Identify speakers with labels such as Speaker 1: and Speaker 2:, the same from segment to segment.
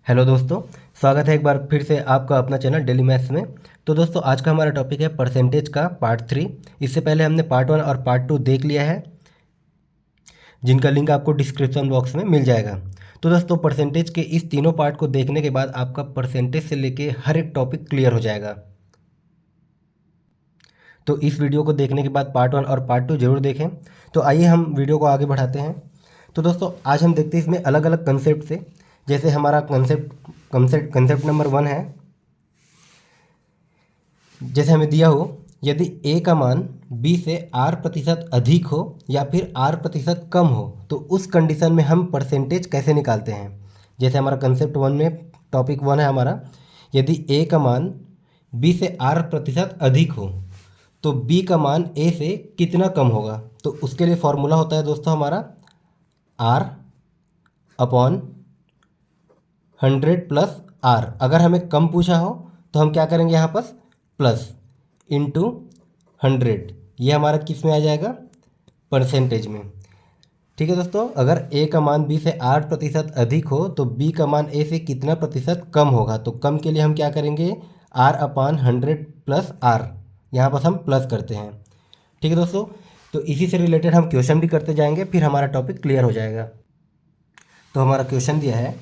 Speaker 1: Hello दोस्तों, स्वागत है एक बार फिर से आपका अपना चैनल डेली मैथ्स में। तो दोस्तों आज का हमारा टॉपिक है परसेंटेज का पार्ट 3। इससे पहले हमने पार्ट 1 और पार्ट 2 देख लिया है, जिनका लिंक आपको डिस्क्रिप्शन बॉक्स में मिल जाएगा। तो दोस्तों परसेंटेज के इस तीनों पार्ट को देखने के बाद आपका परसेंटेज से लेके हर एक टॉपिक क्लियर हो जाएगा। तो इस वीडियो को देखने के बाद पार्ट 1 और पार्ट 2 जरूर देखें। तो आइए हम वीडियो को आगे बढ़ाते हैं। तो दोस्तों आज हम देखते हैं इसमें अलग अलग कंसेप्ट से। जैसे हमारा कंसेप्ट नंबर 1 है, जैसे हमें दिया हो यदि a का मान b से r% अधिक हो या फिर r% कम हो तो उस कंडीशन में हम परसेंटेज कैसे निकालते हैं। जैसे हमारा कंसेप्ट 1 में टॉपिक 1 है हमारा, यदि a का मान b से r% अधिक हो तो b का मान a से कितना कम होगा। तो उसके लिए फॉर्मूला होता है दोस्तों हमारा r/100 प्लस r। अगर हमें कम पूछा हो तो हम क्या करेंगे, यहाँ पर प्लस इंटू 100, ये हमारा किस में आ जाएगा, परसेंटेज में। ठीक है दोस्तों, अगर a का मान b से 8% अधिक हो तो b का मान a से कितना प्रतिशत कम होगा। तो कम के लिए हम क्या करेंगे, r/100 प्लस r, यहाँ पर हम प्लस करते हैं। ठीक है दोस्तों, तो इसी से रिलेटेड हम क्वेश्चन भी करते जाएंगे, फिर हमारा टॉपिक क्लियर हो जाएगा। तो हमारा क्वेश्चन दिया है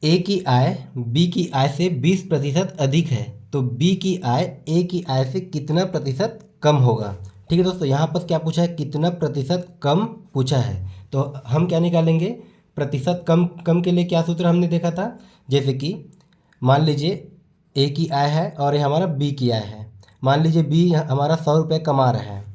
Speaker 1: ए की आय बी की आय से 20% अधिक है तो बी की आय ए की आय से कितना प्रतिशत कम होगा। ठीक है दोस्तों, यहाँ पर क्या पूछा है, कितना प्रतिशत कम पूछा है। तो हम क्या निकालेंगे, प्रतिशत कम कम के लिए क्या सूत्र हमने देखा था। जैसे कि मान लीजिए ए की आय है और ये हमारा बी की आय है। मान लीजिए बी हमारा 100 रुपये कमा रहा है,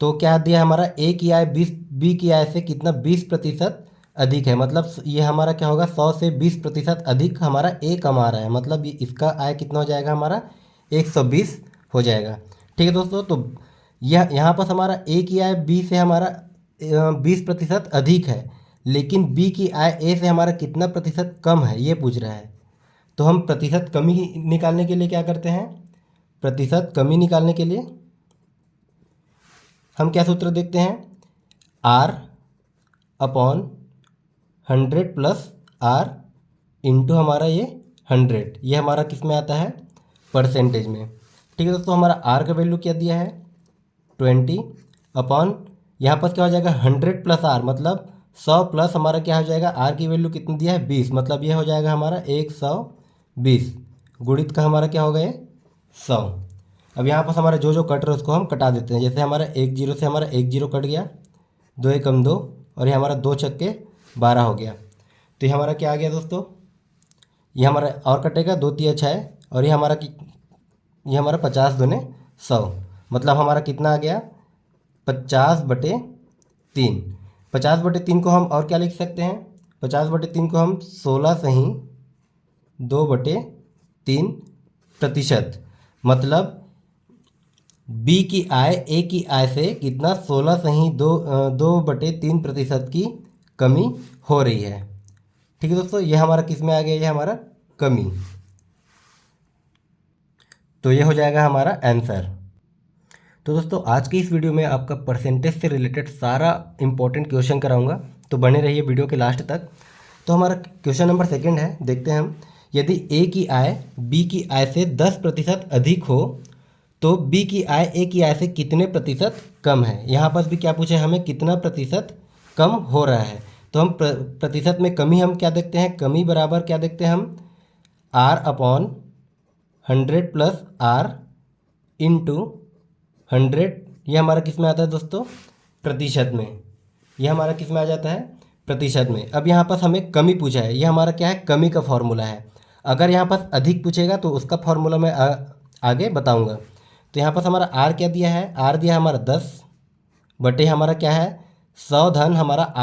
Speaker 1: तो क्या दिया हमारा ए की आय 20, बी की आय से कितना 20% अधिक है। मतलब ये हमारा क्या होगा, 100 से 20% अधिक हमारा ए कमा रहा है, मतलब इसका आय कितना हो जाएगा, हमारा 120 हो जाएगा। ठीक है दोस्तों, तो यह यहाँ पर हमारा ए की आय बी से हमारा 20% अधिक है, लेकिन बी की आय ए से हमारा कितना प्रतिशत कम है ये पूछ रहा है। तो हम प्रतिशत कमी निकालने के लिए क्या करते हैं, प्रतिशत कमी निकालने के लिए हम क्या सूत्र देखते हैं, r/100 प्लस r इंटू हमारा ये 100, ये हमारा किस में आता है, परसेंटेज में। ठीक है दोस्तों, हमारा r का वैल्यू क्या दिया है 20 अपॉन, यहाँ पर क्या हो जाएगा 100 प्लस r, मतलब 100 प्लस हमारा क्या हो जाएगा, r की वैल्यू कितनी दिया है 20, मतलब ये हो जाएगा हमारा 120 गुणित का हमारा क्या होगा ये 100। अब यहाँ पर हमारा जो जो कट रहा है उसको हम कटा देते हैं। जैसे हमारा 1 0 से हमारा 1 0 कट गया, 2 1 2, और ये हमारा 2 छक्के 12 हो गया। तो ये हमारा क्या आ गया दोस्तों, ये हमारा और कटेगा 2 3 6, और ये हमारा 50 दूने 100, मतलब हमारा कितना आ गया 50/3। 50/3 को हम और क्या लिख सकते हैं, 50/3 को हम 16 सही 2/3%, मतलब बी की आय ए की आय से कितना 16 सही 2/3% की कमी हो रही है। ठीक है दोस्तों, ये हमारा किस में आ गया, ये हमारा कमी। तो ये हो जाएगा हमारा आंसर। तो दोस्तों आज की इस वीडियो में आपका परसेंटेज से रिलेटेड सारा इंपॉर्टेंट क्वेश्चन कराऊंगा, तो बने रहिए वीडियो के लास्ट तक। तो हमारा क्वेश्चन नंबर 2 है, देखते हैं हम। यदि ए की आय बी की आय से 10% अधिक हो तो बी की आय ए की आय से कितने प्रतिशत कम है। यहाँ पर भी क्या पूछे हमें, कितना प्रतिशत कम हो रहा है। तो हम प्रतिशत में कमी हम क्या देखते हैं, कमी बराबर क्या देखते हैं हम, r/100 प्लस r इंटू 100, ये हमारा किस में आता है दोस्तों, प्रतिशत में। ये हमारा किस में आ जाता है, प्रतिशत में। अब यहाँ पर हमें कमी पूछा है, ये हमारा क्या है, कमी का फॉर्मूला है। अगर यहाँ पर अधिक पूछेगा तो उसका फॉर्मूला मैं आगे बताऊँगा। तो यहाँ पर हमारा r क्या दिया है, r दिया है हमारा 10 बटे हमारा क्या है 100 धन हमारा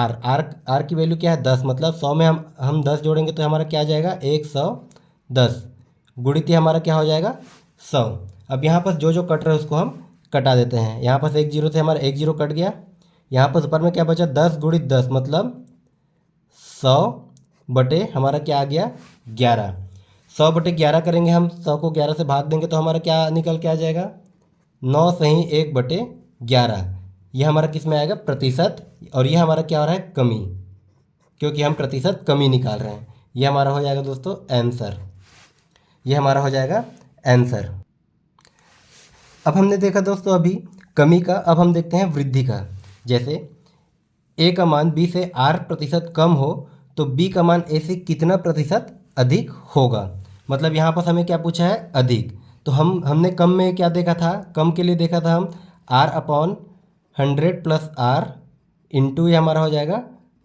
Speaker 1: r की वैल्यू क्या है 10, मतलब 100 में हम 10 जोड़ेंगे तो हमारा क्या आ जाएगा 110 गुणित हमारा क्या हो जाएगा 100। अब यहाँ पर जो जो कट रहा है उसको हम कटा देते हैं। यहाँ पर 1 0 से हमारा 1 0 कट गया, यहाँ पर ऊपर में क्या बचा 10 गुणित 10, मतलब 100 बटे हमारा क्या आ गया 11। 100/11 करेंगे हम, 100 को 11 से भाग देंगे तो हमारा क्या निकल के आ जाएगा 9 सही 1/11। ये हमारा किस में आएगा, प्रतिशत, और ये हमारा क्या हो रहा है, कमी, क्योंकि हम प्रतिशत कमी निकाल रहे हैं। ये हमारा हो जाएगा दोस्तों आंसर, ये हमारा हो जाएगा आंसर। अब हमने देखा दोस्तों अभी कमी का, अब हम देखते हैं वृद्धि का। जैसे ए का मान बी से 8% कम हो तो बी का मान ए से कितना प्रतिशत अधिक होगा। मतलब यहाँ पर हमें क्या पूछा है, अधिक। तो हमने कम में क्या देखा था, कम के लिए देखा था हम R/100 + R इंटू ये हमारा हो जाएगा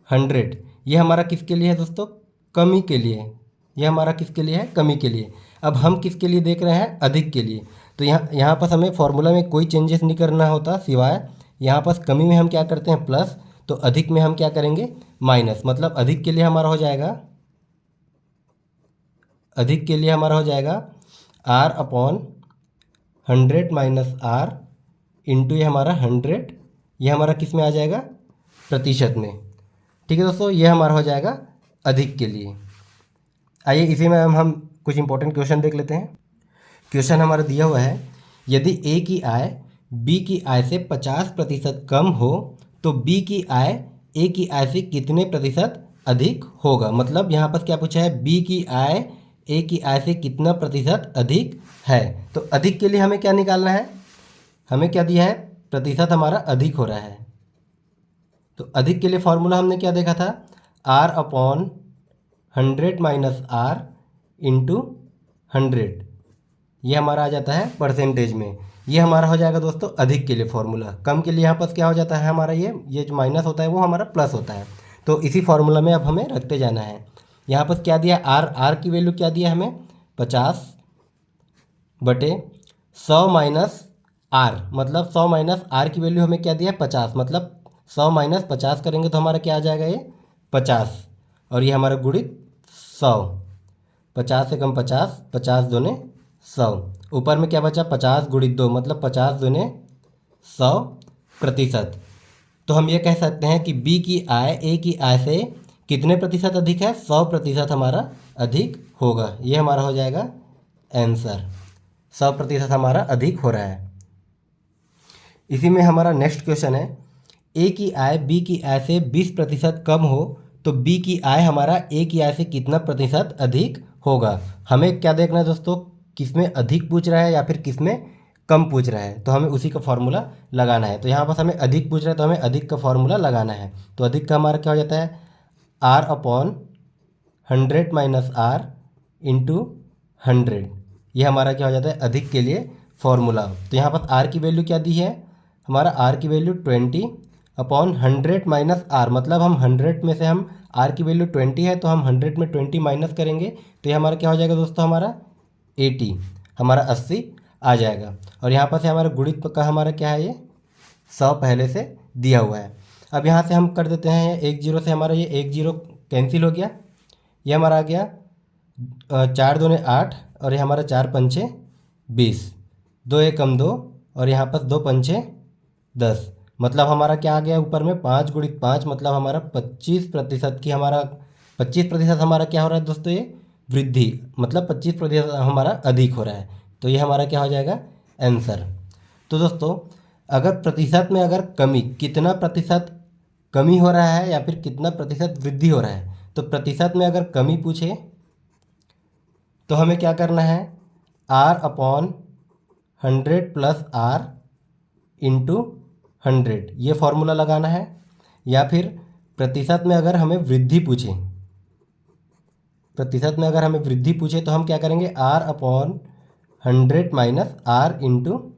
Speaker 1: 100। ये हमारा किसके लिए है दोस्तों, कमी के लिए। ये हमारा किसके लिए है, कमी के लिए। अब हम किसके लिए देख रहे हैं, अधिक के लिए। तो यहाँ पर हमें फॉर्मूला में कोई चेंजेस नहीं करना होता, सिवाय यहाँ पर कमी में हम क्या करते हैं प्लस, तो अधिक में हम क्या करेंगे माइनस। मतलब अधिक के लिए हमारा हो जाएगा, अधिक के लिए हमारा हो जाएगा R/100 - R इंटू ये हमारा 100, ये हमारा किस में आ जाएगा, प्रतिशत में। ठीक है दोस्तों, ये हमारा हो जाएगा अधिक के लिए। आइए इसी में हम कुछ इंपॉर्टेंट क्वेश्चन देख लेते हैं। क्वेश्चन हमारा दिया हुआ है, यदि ए की आय बी की आय से 50% कम हो तो बी की आय ए की आय से कितने प्रतिशत अधिक होगा। मतलब यहाँ पर क्या पूछा है, बी की आय ए की आय से कितना प्रतिशत अधिक है। तो अधिक के लिए हमें क्या निकालना है, हमें क्या दिया है, प्रतिशत हमारा अधिक हो रहा है। तो अधिक के लिए फॉर्मूला हमने क्या देखा था, R/100 - R इंटू 100, ये हमारा आ जाता है परसेंटेज में। ये हमारा हो जाएगा दोस्तों अधिक के लिए फॉर्मूला। कम के लिए यहाँ पर क्या हो जाता है हमारा, ये जो माइनस होता है वो हमारा प्लस होता है। तो इसी फॉर्मूला में अब हमें रखते जाना है। यहाँ पर क्या दिया, R की वैल्यू क्या दिया हमें, 50/100 - R। मतलब 100 - R की वैल्यू हमें क्या दिया है, 50। मतलब 100 - 50 करेंगे तो हमारा क्या आ जाएगा, ये 50। और ये हमारा गुणित 100, 50 से कम 50, 50 दूने 100। ऊपर में क्या बचा, 50 × 2 मतलब 50 दूने 100%। तो हम ये कह सकते हैं कि बी की आय ए की आय से कितने प्रतिशत अधिक है, 100% हमारा अधिक होगा। ये हमारा हो जाएगा आंसर, 100% हमारा अधिक हो रहा है। इसी में हमारा नेक्स्ट क्वेश्चन है, ए की आय बी की आय से 20% कम हो तो बी की आय हमारा ए की आय से कितना प्रतिशत अधिक होगा। हमें क्या देखना है दोस्तों, किस में अधिक पूछ रहा है या फिर किस में कम पूछ रहा है, तो हमें उसी का फॉर्मूला लगाना है। तो यहाँ पर हमें अधिक पूछ रहा है तो हमें अधिक का फॉर्मूला लगाना है। तो अधिक का हमारा क्या हो जाता है, R/100 - R इंटू 100, ये हमारा क्या हो जाता है अधिक के लिए फॉर्मूला। तो यहाँ पर R की वैल्यू क्या दी है, हमारा R की वैल्यू 20/100 - R। मतलब हम 100 में से हम R की वैल्यू 20 है तो हम 100 में 20 माइनस करेंगे तो ये हमारा क्या हो जाएगा दोस्तों, हमारा 80, हमारा 80 आ जाएगा। और यहाँ पर से हमारा गुणित का हमारा क्या है, ये 100 पहले से दिया हुआ है। अब यहाँ से हम कर देते हैं 1 0 से हमारा ये 1 0 कैंसिल हो गया। ये हमारा आ गया 4 दूने 8 और ये हमारा 4 पंचे 20, 2 1 कम 2 और यहाँ पर 2 पंचे 10। मतलब हमारा क्या आ गया ऊपर में 5 × 5 मतलब हमारा 25% की हमारा 25% हमारा क्या हो रहा है दोस्तों, ये वृद्धि। मतलब 25% हमारा अधिक हो रहा है। तो ये हमारा क्या हो जाएगा आंसर। तो दोस्तों अगर प्रतिशत में अगर कमी, कितना प्रतिशत कमी हो रहा है या फिर कितना प्रतिशत वृद्धि हो रहा है, तो प्रतिशत में अगर कमी पूछे तो हमें क्या करना है, R/100 + R इंटू 100, ये फॉर्मूला लगाना है। या फिर प्रतिशत में अगर हमें वृद्धि पूछे, प्रतिशत में अगर हमें वृद्धि पूछे तो हम क्या करेंगे, R/100 - R इंटू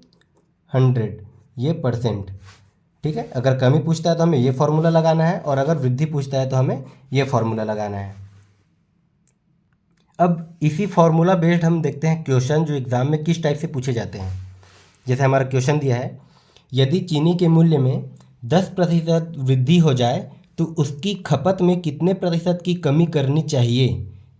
Speaker 1: 100, ये परसेंट। ठीक है, अगर कमी पूछता है तो हमें ये फॉर्मूला लगाना है और अगर वृद्धि पूछता है तो हमें ये फॉर्मूला लगाना है। अब इसी फॉर्मूला बेस्ड हम देखते हैं क्वेश्चन जो एग्ज़ाम में किस टाइप से पूछे जाते हैं। जैसे हमारा क्वेश्चन दिया है, यदि चीनी के मूल्य में 10% वृद्धि हो जाए तो उसकी खपत में कितने प्रतिशत की कमी करनी चाहिए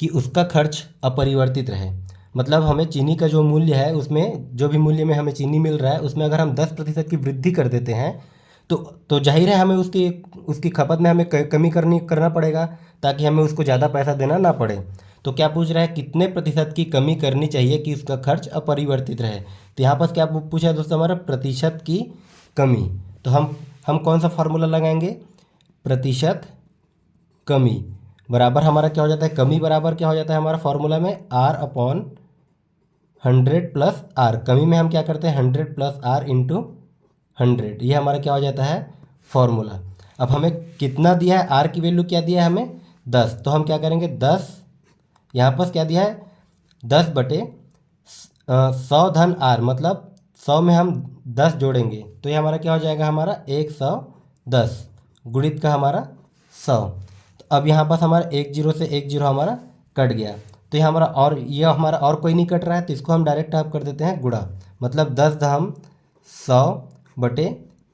Speaker 1: कि उसका खर्च अपरिवर्तित रहे। मतलब हमें चीनी का जो मूल्य है उसमें, जो भी मूल्य में हमें चीनी मिल रहा है उसमें अगर हम 10% की वृद्धि कर देते हैं तो जाहिर है हमें उसकी खपत में हमें कमी करना पड़ेगा ताकि हमें उसको ज़्यादा पैसा देना ना पड़े। तो क्या पूछ रहा है, कितने प्रतिशत की कमी करनी चाहिए कि उसका खर्च अपरिवर्तित रहे। तो यहाँ पर क्या पूछा है दोस्तों, हमारा प्रतिशत की कमी। तो हम कौन सा फार्मूला लगाएंगे, प्रतिशत कमी। बराबर हमारा क्या हो जाता है, कमी बराबर क्या हो जाता है हमारा फॉर्मूला में, R अपॉन 100 प्लस R। कमी में हम क्या करते हैं 100 प्लस R इंटू 100, ये हमारा क्या हो जाता है फॉर्मूला। अब हमें कितना दिया है, R की वैल्यू क्या दिया है हमें 10, तो हम क्या करेंगे 10, यहाँ पर क्या दिया है 10 बटे 100 धन R, मतलब 100 में हम 10 जोड़ेंगे तो ये हमारा क्या हो जाएगा हमारा 110 गुणित का हमारा 100। तो अब यहाँ पास हमारा 1 जीरो से 1 जीरो हमारा कट गया, तो ये हमारा और ये हमारा और कोई नहीं कट रहा है, तो इसको हम डायरेक्ट आप कर देते हैं गुणा, मतलब 10 दहम 100 बटे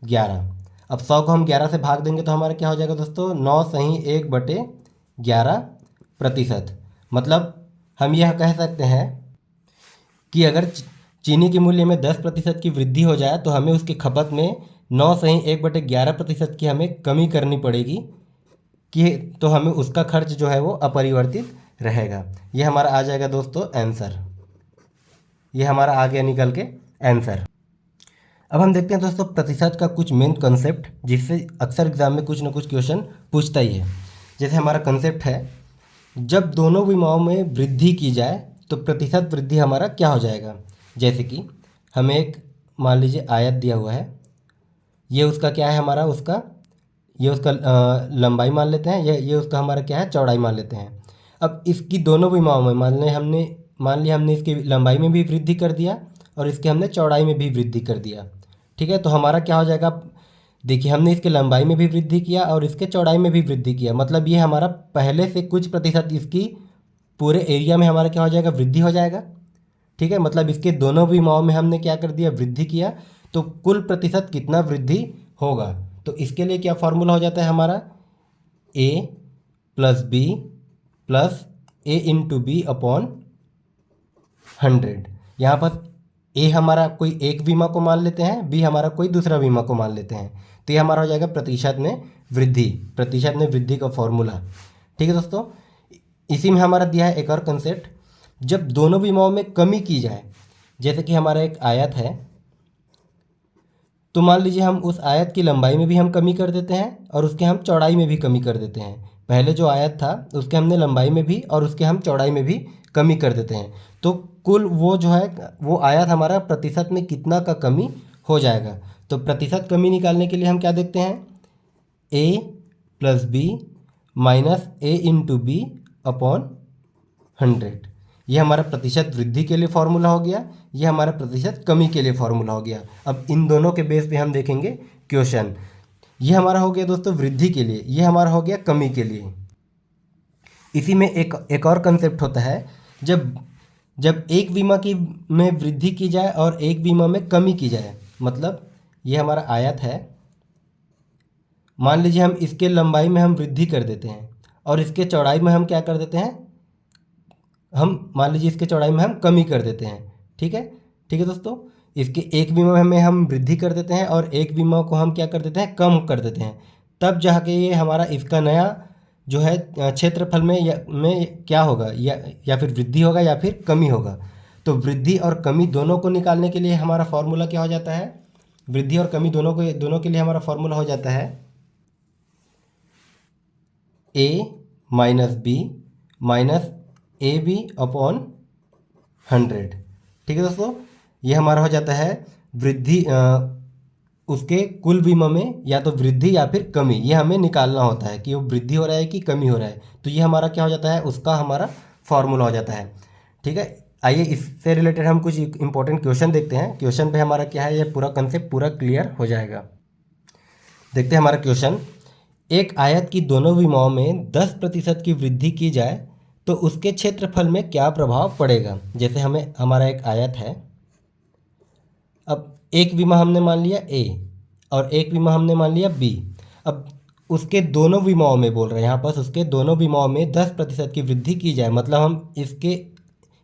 Speaker 1: 11। अब 100 को हम 11 से भाग देंगे तो हमारा क्या हो जाएगा दोस्तों 9 सही 1 बटे 11%। मतलब हम यह कह सकते हैं कि अगर चीनी के मूल्य में 10% की वृद्धि हो जाए तो हमें उसकी खपत में 9 सही 1/11% की हमें कमी करनी पड़ेगी, कि तो हमें उसका खर्च जो है वो अपरिवर्तित रहेगा। ये हमारा आ जाएगा दोस्तों आंसर, ये हमारा आ गया निकल के आंसर। अब हम देखते हैं दोस्तों प्रतिशत का कुछ मेन कंसेप्ट, जिससे अक्सर एग्जाम में कुछ ना कुछ क्वेश्चन पूछता ही है। जैसे हमारा कंसेप्ट है, जब दोनों विमाओं में वृद्धि की जाए तो प्रतिशत वृद्धि हमारा क्या हो जाएगा। जैसे कि हमें एक मान लीजिए आयत दिया हुआ है, ये उसका क्या है हमारा, उसका ये उसका लंबाई मान लेते हैं, ये उसका हमारा क्या है चौड़ाई मान लेते हैं। अब इसकी दोनों विमाओं में मान लिया हमने इसकी लंबाई में भी वृद्धि कर दिया और इसके हमने चौड़ाई में भी वृद्धि कर दिया, ठीक है। तो हमारा क्या हो जाएगा, देखिए हमने इसके लंबाई में भी वृद्धि किया और इसके चौड़ाई में भी वृद्धि किया, मतलब ये हमारा पहले से कुछ प्रतिशत इसकी पूरे एरिया में हमारा क्या हो जाएगा वृद्धि हो जाएगा, ठीक है। मतलब इसके दोनों विमाओं में हमने क्या कर दिया वृद्धि किया, तो कुल प्रतिशत कितना वृद्धि होगा। तो इसके लिए क्या फार्मूला हो जाता है हमारा, A plus B plus A into B upon 100। यहाँ पर A हमारा कोई एक बीमा को मान लेते हैं, B हमारा कोई दूसरा बीमा को मान लेते हैं, तो ये हमारा हो जाएगा प्रतिशत में वृद्धि का फॉर्मूला, ठीक है दोस्तों। इसी में हमारा दिया है एक और कंसेप्ट, जब दोनों बीमाओं में कमी की जाए, जैसे कि हमारा एक आयत है, तो मान लीजिए हम उस आयत की लंबाई में भी हम कमी कर देते हैं और उसके हम चौड़ाई में भी कमी कर देते हैं। पहले जो आयत था उसके हमने लंबाई में भी और उसके हम चौड़ाई में भी कमी कर देते हैं, तो कुल वो जो है वो आयत हमारा प्रतिशत में कितना का कमी हो जाएगा। तो प्रतिशत कमी निकालने के लिए हम क्या देखते हैं, A plus B minus A into B upon 100, ये हमारा प्रतिशत वृद्धि के लिए फॉर्मूला हो गया, ये हमारा प्रतिशत कमी के लिए फॉर्मूला हो गया। अब इन दोनों के बेस पे हम देखेंगे क्वेश्चन। ये हमारा हो गया दोस्तों वृद्धि के लिए, ये हमारा हो गया कमी के लिए। इसी में एक और कंसेप्ट होता है, जब एक बीमा की में वृद्धि की जाए और एक बीमा में कमी की जाए, मतलब ये हमारा आयत है, मान लीजिए हम इसके लंबाई में हम वृद्धि कर देते हैं और इसके चौड़ाई में हम क्या कर देते हैं, हम मान लीजिए इसके चौड़ाई में हम कमी कर देते हैं, ठीक है दोस्तों। इसके एक बीमा में हम वृद्धि कर देते हैं और एक बीमा को हम क्या कर देते हैं कम कर देते हैं, तब जाके ये हमारा इसका नया जो है क्षेत्रफल में क्या होगा, या फिर वृद्धि होगा या फिर कमी होगा। तो वृद्धि और कमी दोनों को निकालने के लिए हमारा फॉर्मूला क्या हो जाता है, वृद्धि और कमी दोनों के लिए हमारा फॉर्मूला हो जाता है A minus B minus A B upon 100, ठीक है दोस्तों। ये हमारा हो जाता है वृद्धि, उसके कुल बीमा में या तो वृद्धि या फिर कमी, ये हमें निकालना होता है कि वो वृद्धि हो रहा है कि कमी हो रहा है। तो ये हमारा क्या हो जाता है, उसका हमारा फॉर्मूला हो जाता है, ठीक है। आइए इससे रिलेटेड हम कुछ इंपॉर्टेंट क्वेश्चन देखते हैं। क्वेश्चन पे हमारा क्या है, ये पूरा कंसेप्ट पूरा क्लियर हो जाएगा। देखते हैं हमारा क्वेश्चन, एक आयत की दोनों विमाओं में 10% की वृद्धि की जाए तो उसके क्षेत्रफल में क्या प्रभाव पड़ेगा। जैसे हमारा एक आयत है, अब एक विमा हमने मान लिया A और एक विमा हमने मान लिया B। अब उसके दोनों विमाओं में बोल रहे हैं यहाँ पर, उसके दोनों विमाओं में 10% की वृद्धि की जाए, मतलब हम इसके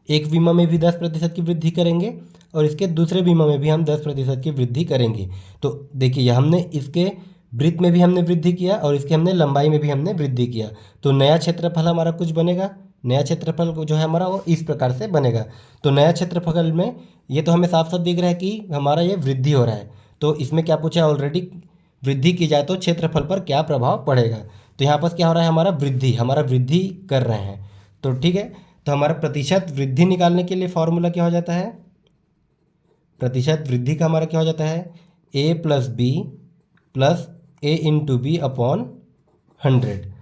Speaker 1: एक बीमा में भी 10% की वृद्धि करेंगे और इसके दूसरे बीमा में भी हम 10% की वृद्धि करेंगे। तो देखिए हमने इसके वृत्त में भी हमने वृद्धि किया और इसके हमने लंबाई में भी हमने वृद्धि किया, तो नया क्षेत्रफल हमारा कुछ बनेगा। नया क्षेत्रफल को जो है हमारा वो इस प्रकार से बनेगा। तो नया क्षेत्रफल में ये तो हमें साफ साफ दिख रहा है कि हमारा ये वृद्धि हो रहा है, तो इसमें क्या पूछा है ऑलरेडी, वृद्धि की जाए तो क्षेत्रफल पर क्या प्रभाव पड़ेगा। तो यहाँ पर क्या हो रहा है, हमारा वृद्धि कर रहे हैं। तो ठीक है, तो हमारा प्रतिशत वृद्धि निकालने के लिए फॉर्मूला क्या हो जाता है, प्रतिशत वृद्धि का हमारा क्या हो जाता है, a plus B plus A into B upon 100।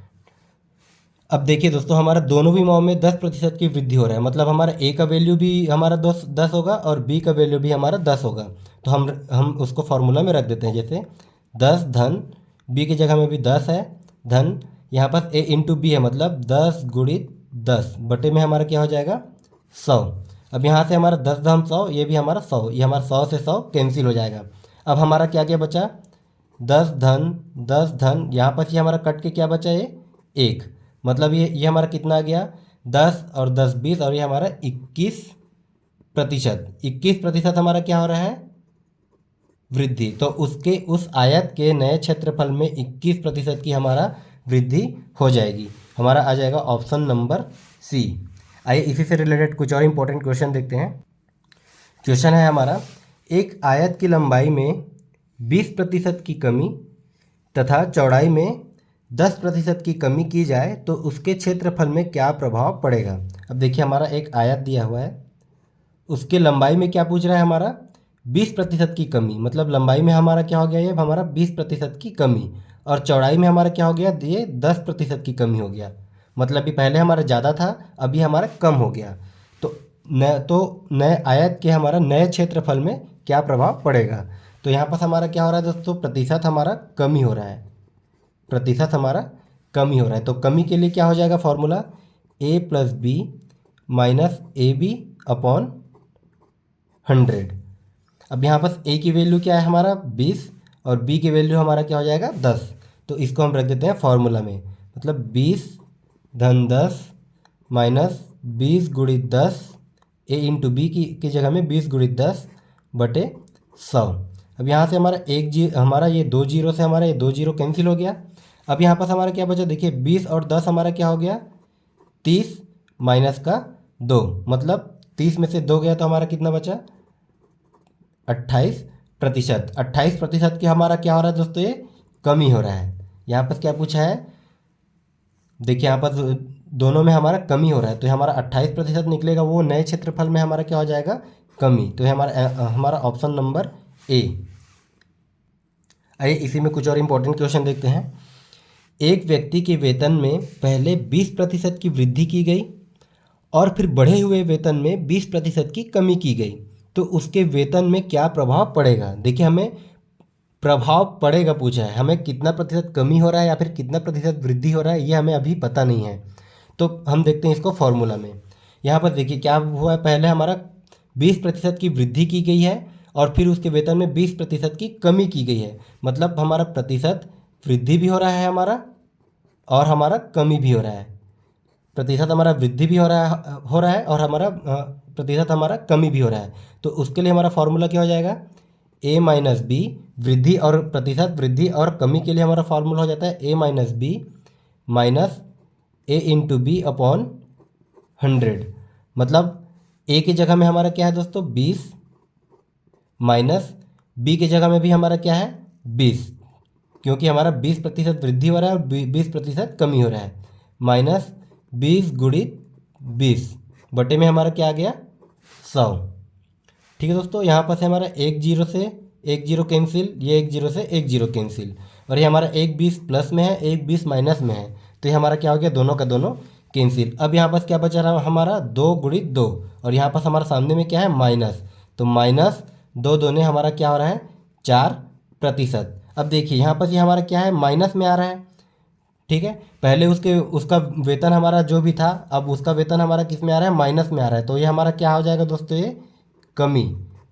Speaker 1: अब देखिए दोस्तों, हमारा दोनों भी माओ में 10% की वृद्धि हो रहा है, मतलब हमारा ए का वैल्यू भी हमारा 10 होगा और बी का वैल्यू भी हमारा 10 होगा। तो हम उसको फार्मूला में रख देते हैं, जैसे 10 धन बी की जगह में भी 10 है, धन यहाँ पर ए इंटू बी है, मतलब 10 गुणित 10 बटे में हमारा क्या हो जाएगा 100। अब यहाँ से हमारा 10 धन 100, ये भी हमारा 100, ये हमारा 100 से 100 कैंसिल हो जाएगा। अब हमारा क्या क्या बचा, 10 धन यहाँ पर ये हमारा कट के क्या बचा, ये 1, मतलब ये हमारा कितना आ गया, 10 और 10 20, और ये हमारा 21% हमारा क्या हो रहा है, वृद्धि। तो उस आयत के नए क्षेत्रफल में 21% की हमारा वृद्धि हो जाएगी। हमारा आ जाएगा ऑप्शन नंबर सी। आइए इसी से रिलेटेड कुछ और इंपॉर्टेंट क्वेश्चन देखते हैं। क्वेश्चन है हमारा, एक आयत की लंबाई में 20% की कमी तथा चौड़ाई में 10% की कमी की जाए तो उसके क्षेत्रफल में क्या प्रभाव पड़ेगा। अब देखिए, हमारा एक आयत दिया हुआ है, उसके लंबाई में क्या पूछ रहा है, हमारा 20% की कमी, मतलब लंबाई में हमारा क्या हो गया, ये हमारा 20% की कमी, और चौड़ाई में हमारा क्या हो गया, ये 10% की कमी हो गया। मतलब भी पहले हमारा ज़्यादा था, अभी हमारा कम हो गया। तो नए आयत के हमारा नए क्षेत्रफल में क्या प्रभाव पड़ेगा। तो यहाँ पर हमारा क्या हो रहा है दोस्तों, प्रतिशत हमारा कमी हो रहा है, प्रतिशत हमारा कमी हो रहा है। तो कमी के लिए क्या हो जाएगा formula, a plus B minus A B upon 100। अब यहाँ पर a की वैल्यू क्या है हमारा 20 और b की वैल्यू हमारा क्या हो जाएगा 10। तो इसको हम रख देते हैं फॉर्मूला में, मतलब 20 धन 10 माइनस 20 गुणित 10, a इंटू बी की जगह में 20 गुणित 10 बटे 100। अब यहाँ से हमारा ये 2 जीरो से हमारा ये 2 जीरो कैंसिल हो गया। अब यहाँ पर हमारा क्या बचा, देखिए 20 और 10 हमारा क्या हो गया 30 माइनस का 2, मतलब 30 में से 2 गया तो हमारा कितना बचा 28%। 28% की हमारा क्या हो रहा है दोस्तों, ये कमी हो रहा है। यहाँ पर क्या पूछा है, देखिए यहाँ पर दोनों में हमारा कमी हो रहा है, तो हमारा 28% निकलेगा, वो नए क्षेत्रफल में हमारा क्या हो जाएगा कमी। तो ये हमारा ऑप्शन नंबर ए। आइए इसी में कुछ और इम्पोर्टेंट क्वेश्चन देखते हैं। एक व्यक्ति के वेतन में पहले 20% की वृद्धि की गई और फिर बढ़े हुए वेतन में 20% की कमी की गई, तो उसके वेतन में क्या प्रभाव पड़ेगा। देखिए, हमें प्रभाव पड़ेगा पूछा है, हमें कितना प्रतिशत कमी हो रहा है या फिर कितना प्रतिशत वृद्धि हो रहा है ये हमें अभी पता नहीं है। तो हम देखते हैं इसको फॉर्मूला में। यहाँ पर देखिए क्या हुआ है, पहले हमारा 20% की वृद्धि की गई है और फिर उसके वेतन में 20% की कमी की गई है, मतलब हमारा प्रतिशत वृद्धि भी हो रहा है हमारा और हमारा कमी भी हो रहा है। प्रतिशत हमारा वृद्धि भी हो रहा है और हमारा प्रतिशत हमारा कमी भी हो रहा है। तो उसके लिए हमारा फॉर्मूला क्या हो जाएगा, a माइनस बी, वृद्धि और प्रतिशत वृद्धि और कमी के लिए हमारा फॉर्मूला हो जाता है a minus B minus A into B upon 100। मतलब a की जगह में हमारा क्या है दोस्तों 20 माइनस b की जगह में भी हमारा क्या है 20, क्योंकि हमारा 20% वृद्धि हो रहा है और 20% कमी हो रहा है, माइनस 20 गुणित 20 बटे में हमारा क्या आ गया 100। ठीक है दोस्तों, यहाँ पर से हमारा 1 जीरो से 1 जीरो कैंसिल, ये 1 जीरो से 1 जीरो कैंसिल, और ये हमारा 1 20 प्लस में है 1 20 माइनस में है, तो ये हमारा क्या हो गया दोनों का दोनों कैंसिल। अब यहाँ पर क्या बचा रहा हमारा 2 गुणित 2, और यहाँ पर हमारा सामने में क्या है माइनस, तो माइनस 2 दोने हमारा क्या हो रहा है 4%। अब देखिए यहाँ पर ये हमारा क्या है माइनस में आ रहा है, ठीक है, पहले उसका वेतन हमारा जो भी था, अब उसका वेतन हमारा किस में आ रहा है माइनस में आ रहा है, तो ये हमारा क्या हो जाएगा दोस्तों, ये कमी,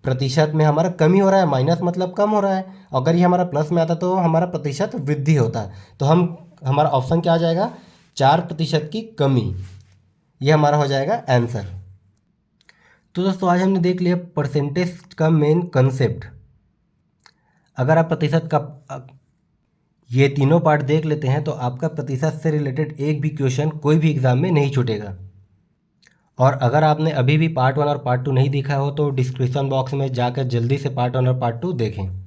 Speaker 1: प्रतिशत में हमारा कमी हो रहा है, माइनस मतलब कम हो रहा है। अगर ये हमारा प्लस में आता तो हमारा प्रतिशत वृद्धि होता, तो हमारा ऑप्शन क्या आ जाएगा 4% की कमी, ये हमारा हो जाएगा आंसर। तो दोस्तों आज हमने देख लिया परसेंटेज का मेन कंसेप्ट। अगर आप प्रतिशत का ये तीनों पार्ट देख लेते हैं तो आपका प्रतिशत से रिलेटेड एक भी क्वेश्चन कोई भी एग्ज़ाम में नहीं छूटेगा। और अगर आपने अभी भी पार्ट 1 और पार्ट 2 नहीं देखा हो तो डिस्क्रिप्शन बॉक्स में जाकर जल्दी से पार्ट 1 और पार्ट 2 देखें।